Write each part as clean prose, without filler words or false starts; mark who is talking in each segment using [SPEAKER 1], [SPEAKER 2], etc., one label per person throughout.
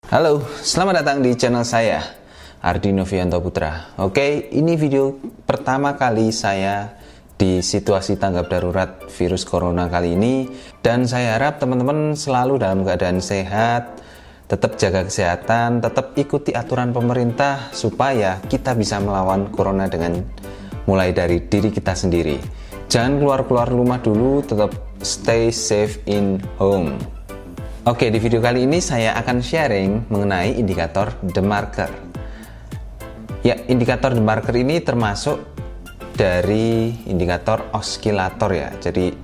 [SPEAKER 1] Halo, selamat datang di channel saya, Ardi Novianto Putra. Oke, ini video pertama kali saya di situasi tanggap darurat virus corona kali ini. Dan saya harap teman-teman selalu dalam keadaan sehat, tetap jaga kesehatan, tetap ikuti aturan pemerintah supaya kita bisa melawan corona dengan mulai dari diri kita sendiri. Jangan keluar-keluar rumah dulu, tetap stay safe in home. Oke, di video kali ini saya akan sharing mengenai indikator The Marker. Ya, indikator The Marker ini termasuk dari indikator oskilator ya. Jadi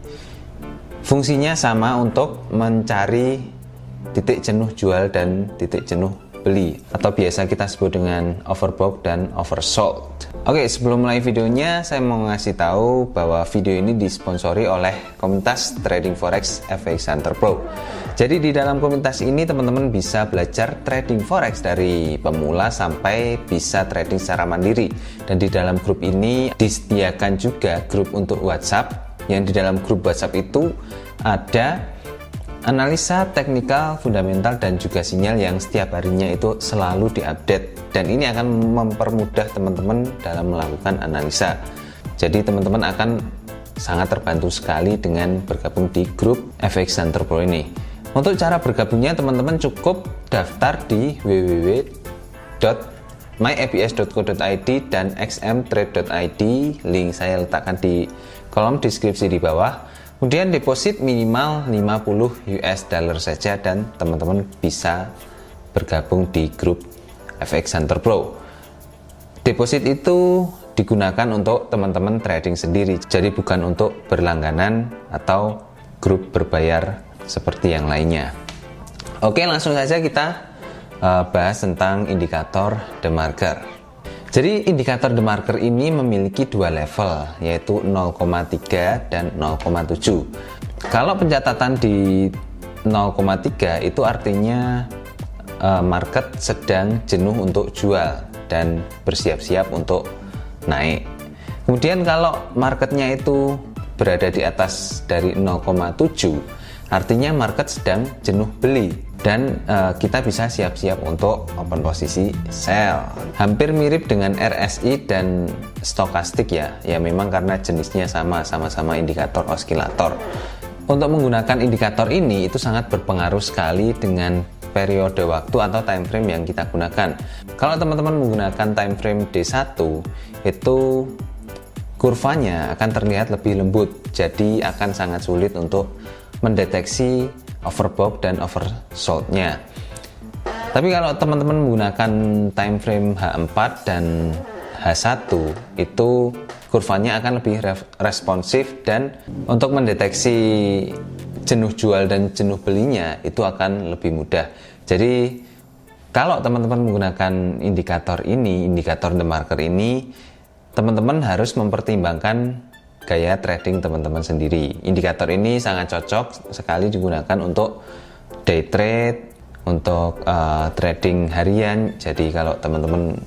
[SPEAKER 1] fungsinya sama untuk mencari titik jenuh jual dan titik jenuh beli, atau biasa kita sebut dengan overbought dan oversold. Oke, sebelum mulai videonya saya mau ngasih tahu bahwa video ini disponsori oleh komunitas Trading Forex FX Hunter Pro. Jadi di dalam komunitas ini teman-teman bisa belajar trading forex dari pemula sampai bisa trading secara mandiri. Dan di dalam grup ini disediakan juga grup untuk WhatsApp, yang di dalam grup WhatsApp itu ada analisa teknikal, fundamental, dan juga sinyal yang setiap harinya itu selalu diupdate. Dan ini akan mempermudah teman-teman dalam melakukan analisa. Jadi teman-teman akan sangat terbantu sekali dengan bergabung di grup FX Hunter Pro ini. Untuk cara bergabungnya teman-teman cukup daftar di www.myabs.co.id dan xmtrade.id. Link saya letakkan di kolom deskripsi di bawah. Kemudian deposit minimal 50 US dollar saja dan teman-teman bisa bergabung di grup FX Hunter Pro. Deposit itu digunakan untuk teman-teman trading sendiri, jadi bukan untuk berlangganan atau grup berbayar seperti yang lainnya. Oke, langsung saja kita bahas tentang indikator The Marker. Jadi indikator The Marker ini memiliki dua level, yaitu 0,3 dan 0,7. Kalau pencatatan di 0,3 itu artinya market sedang jenuh untuk jual dan bersiap-siap untuk naik. Kemudian kalau marketnya itu berada di atas dari 0,7, artinya market sedang jenuh beli dan kita bisa siap-siap untuk open posisi sell. Hampir mirip dengan RSI dan stokastik ya. Ya memang karena jenisnya sama-sama indikator oskilator. Untuk menggunakan indikator ini itu sangat berpengaruh sekali dengan periode waktu atau time frame yang kita gunakan. Kalau teman-teman menggunakan time frame D1 itu kurvanya akan terlihat lebih lembut. Jadi akan sangat sulit untuk mendeteksi overbought dan oversold-nya. Tapi kalau teman-teman menggunakan time frame H4 dan H1 itu kurvanya akan lebih responsif dan untuk mendeteksi jenuh jual dan jenuh belinya itu akan lebih mudah. Jadi kalau teman-teman menggunakan indikator ini, indikator The Marker ini, teman-teman harus mempertimbangkan gaya trading teman-teman sendiri. Indikator ini sangat cocok sekali digunakan untuk day trade, untuk trading harian. Jadi kalau teman-teman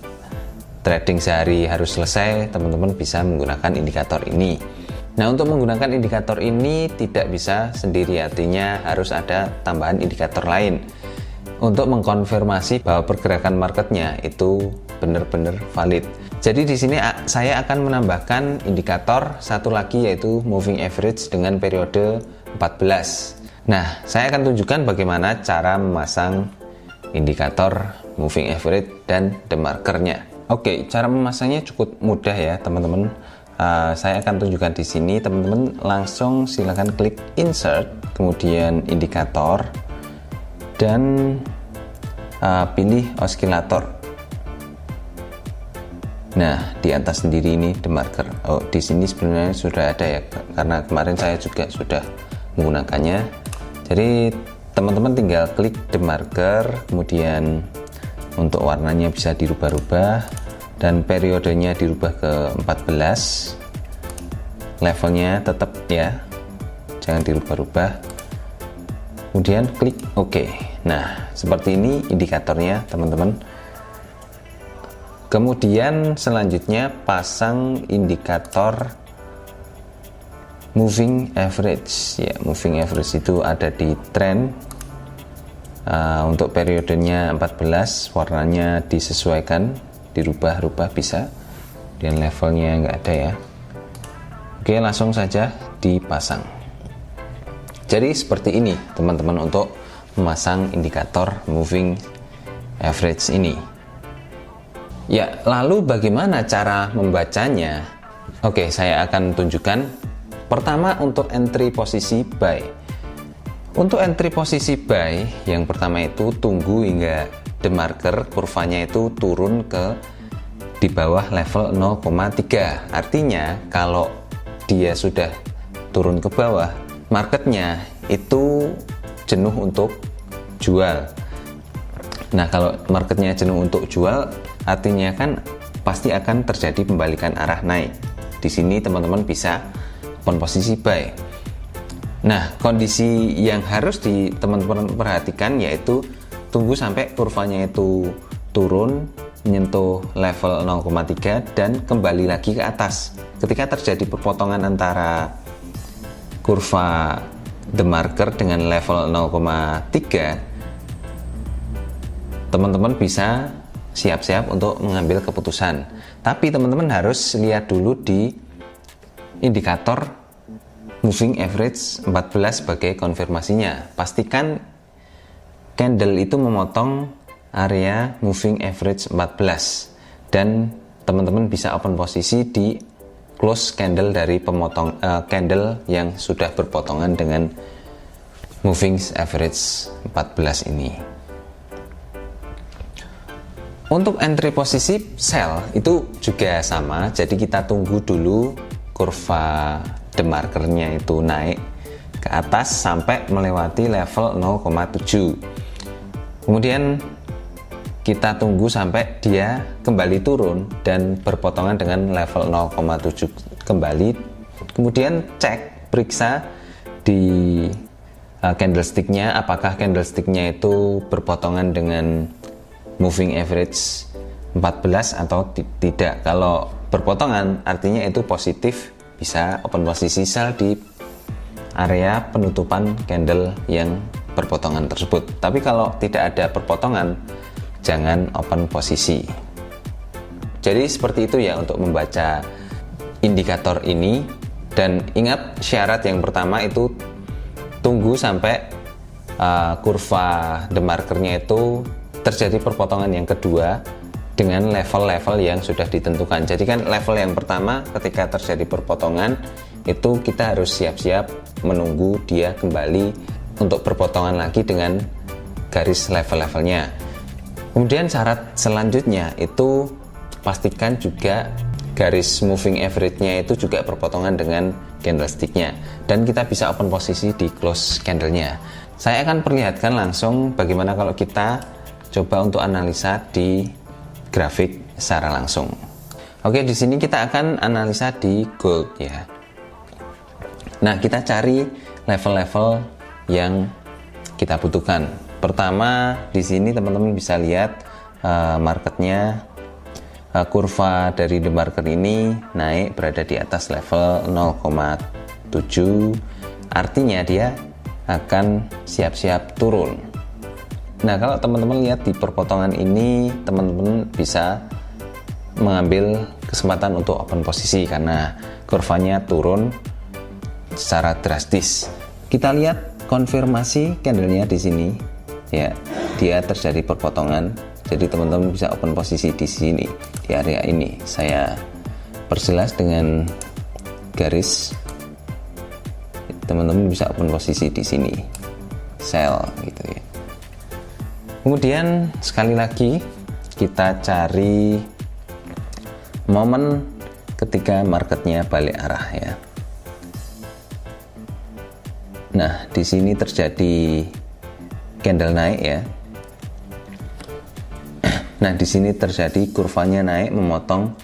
[SPEAKER 1] trading sehari harus selesai, teman-teman bisa menggunakan indikator ini. Nah, untuk menggunakan indikator ini tidak bisa sendiri, artinya harus ada tambahan indikator lain untuk mengkonfirmasi bahwa pergerakan marketnya itu benar-benar valid. Jadi di sini saya akan menambahkan indikator satu lagi, yaitu moving average dengan periode 14. Nah, saya akan tunjukkan bagaimana cara memasang indikator moving average dan The Marker-nya. Oke, cara memasangnya cukup mudah ya teman-teman. Saya akan tunjukkan di sini. Teman-teman langsung silakan klik insert, kemudian indikator, dan pilih oskilator. Nah, di atas sendiri ini The Marker. Oh, di sini sebenarnya sudah ada ya, karena kemarin saya juga sudah menggunakannya. Jadi teman-teman tinggal klik The Marker, kemudian untuk warnanya bisa dirubah-rubah dan periodenya dirubah ke 14. Levelnya tetap ya, jangan dirubah-rubah. Kemudian klik OK. Nah, seperti ini indikatornya teman-teman. Kemudian selanjutnya pasang indikator moving average. Ya, moving average itu ada di trend Untuk periodenya 14, warnanya disesuaikan, dirubah-rubah bisa, dan levelnya nggak ada ya. Oke, langsung saja dipasang. Jadi seperti ini teman-teman untuk memasang indikator moving average ini. Ya, lalu bagaimana cara membacanya? Oke, saya akan tunjukkan. Pertama, untuk entry posisi buy. Untuk entry posisi buy, yang pertama itu tunggu hingga the marker kurvanya itu turun ke di bawah level 0,3. Artinya kalau dia sudah turun ke bawah, marketnya itu jenuh untuk jual. Nah, kalau marketnya jenuh untuk jual, artinya kan pasti akan terjadi pembalikan arah naik. Di sini teman-teman bisa open posisi buy. Nah, kondisi yang harus teman-teman perhatikan yaitu tunggu sampai kurvanya itu turun menyentuh level 0,3 dan kembali lagi ke atas. Ketika terjadi perpotongan antara kurva the marker dengan level 0,3, teman-teman bisa siap-siap untuk mengambil keputusan. Tapi teman-teman harus lihat dulu di indikator moving average 14 sebagai konfirmasinya. Pastikan candle itu memotong area moving average 14 dan teman-teman bisa open posisi di close candle dari candle yang sudah berpotongan dengan moving average 14 ini. Untuk entry posisi sell itu juga sama, jadi kita tunggu dulu kurva the markernya itu naik ke atas sampai melewati level 0,7. Kemudian kita tunggu sampai dia kembali turun dan berpotongan dengan level 0,7 kembali. Kemudian cek, periksa di candlesticknya, apakah candlesticknya itu berpotongan dengan moving average 14 atau tidak. Kalau berpotongan artinya itu positif, bisa open posisi sell di area penutupan candle yang berpotongan tersebut. Tapi kalau tidak ada perpotongan, jangan open posisi. Jadi seperti itu ya untuk membaca indikator ini. Dan ingat syarat yang pertama itu tunggu sampai kurva the markernya itu terjadi perpotongan yang kedua dengan level-level yang sudah ditentukan. Jadi kan level yang pertama ketika terjadi perpotongan itu kita harus siap-siap menunggu dia kembali untuk perpotongan lagi dengan garis level-levelnya. Kemudian syarat selanjutnya itu pastikan juga garis moving average-nya itu juga berpotongan dengan candlestick-nya dan kita bisa open posisi di close candle-nya. Saya akan perlihatkan langsung bagaimana kalau kita coba untuk analisa di grafik secara langsung. Oke, di sini kita akan analisa di gold ya. Nah, kita cari level-level yang kita butuhkan. Pertama, di sini teman-teman bisa lihat marketnya, kurva dari the marker ini naik berada di atas level 0,7, artinya dia akan siap-siap turun. Nah, kalau teman-teman lihat di perpotongan ini, teman-teman bisa mengambil kesempatan untuk open posisi karena kurvanya turun secara drastis. Kita lihat konfirmasi candlenya di sini ya, dia terjadi perpotongan. Jadi teman-teman bisa open posisi di sini, di area ini. Saya perjelas dengan garis. Teman-teman bisa open posisi di sini, sell gitu ya. Kemudian sekali lagi kita cari momen ketika marketnya balik arah ya. Nah, di sini terjadi candle naik ya. Nah, di sini terjadi kurvanya naik memotong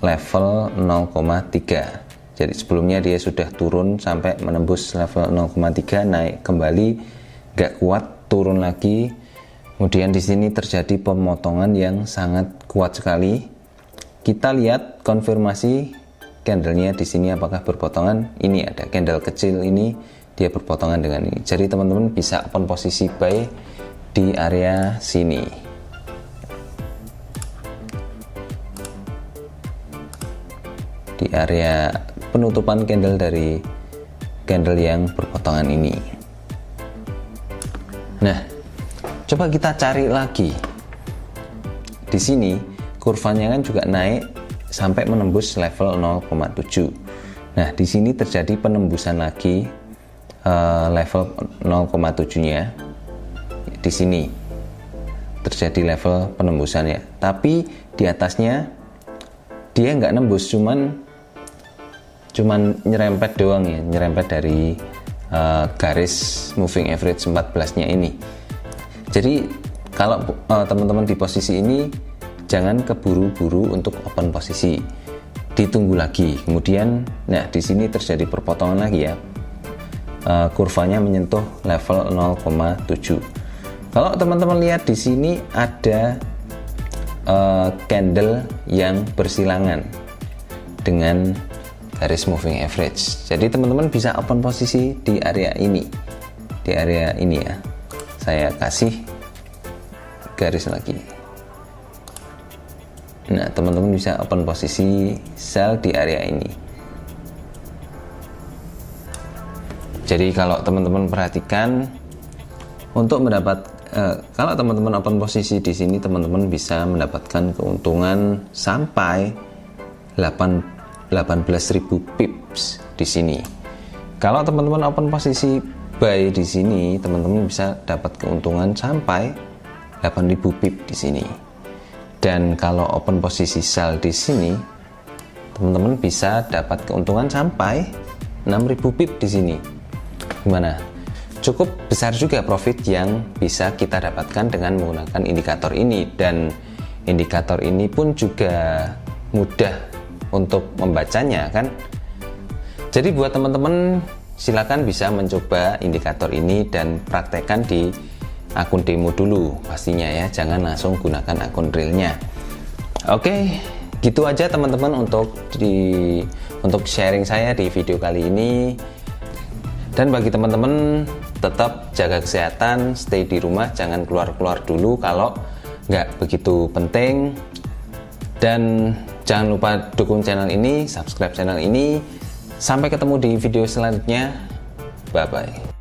[SPEAKER 1] level 0,3. Jadi sebelumnya dia sudah turun sampai menembus level 0,3, naik kembali, gak kuat, turun lagi. Kemudian di sini terjadi pemotongan yang sangat kuat sekali. Kita lihat konfirmasi candlenya di sini apakah berpotongan. Ini ada candle kecil ini dia berpotongan dengan ini. Jadi teman-teman bisa open posisi buy di area sini. Di area penutupan candle dari candle yang berpotongan ini. Nah, coba kita cari lagi. Di sini kurvanya kan juga naik sampai menembus level 0,7. Nah, di sini terjadi penembusan lagi level 0,7-nya. Di sini terjadi level penembusannya. Tapi di atasnya dia nggak nembus, cuman nyerempet doang ya, nyerempet dari garis moving average 14-nya ini. Jadi kalau teman-teman di posisi ini jangan keburu-buru untuk open posisi, ditunggu lagi. Kemudian nah di sini terjadi perpotongan lagi ya, kurvanya menyentuh level 0,7. Kalau teman-teman lihat di sini ada candle yang bersilangan dengan garis moving average. Jadi teman-teman bisa open posisi di area ini. Di area ini ya. Saya kasih garis lagi. Nah, teman-teman bisa open posisi sell di area ini. Jadi kalau teman-teman perhatikan, untuk mendapat kalau teman-teman open posisi di sini, teman-teman bisa mendapatkan keuntungan sampai 18.000 pips di sini. Kalau teman-teman open posisi buy di sini, teman-teman bisa dapat keuntungan sampai 8.000 pip di sini. Dan kalau open posisi sell di sini, teman-teman bisa dapat keuntungan sampai 6.000 pip di sini. Gimana? Cukup besar juga profit yang bisa kita dapatkan dengan menggunakan indikator ini, dan indikator ini pun juga mudah untuk membacanya kan. Jadi buat teman-teman silakan bisa mencoba indikator ini dan praktekkan di akun demo dulu pastinya ya, jangan langsung gunakan akun realnya. Oke, gitu aja teman-teman untuk sharing saya di video kali ini. Dan bagi teman-teman tetap jaga kesehatan, stay di rumah, jangan keluar-keluar dulu kalau nggak begitu penting. Dan jangan lupa dukung channel ini, subscribe channel ini. Sampai ketemu di video selanjutnya. Bye bye.